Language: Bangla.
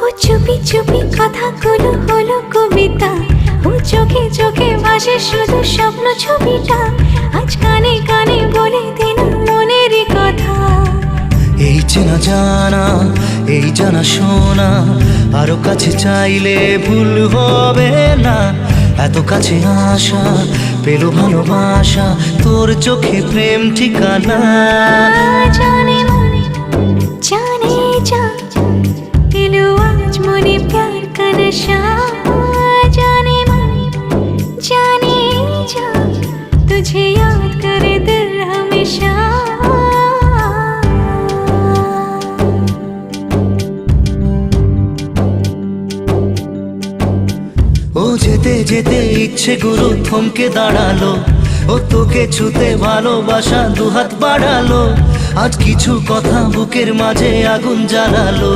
ও চুপি চুপি কথাগুলো হলো কবিতা, ও চোখে চোখে ভাসে শুধু স্বপ্ন ছবিটা, আজ কানে কানে বলে দিন মনের কথা। এই চেনা জানা, এই জানা শোনা, আরো কাছে চাইলে ভুল হবে না। এত কাছে আসা পেলো ভালোবাসা, তোর চোখে প্রেম ঠিকানা। জানে মন জানে जा दिलो आज मने प्यार का नशा, जाने मन जाने जा तुझे याद करे दिल हमेशा। ও যেতে যেতে ইচ্ছে গুরু থমকে দাঁড়ালো, ও তোকে ছুতে ভালোবাসা দুহাত বাড়ালো। আজ কিছু কথা বুকের মাঝে আগুন জ্বালালো।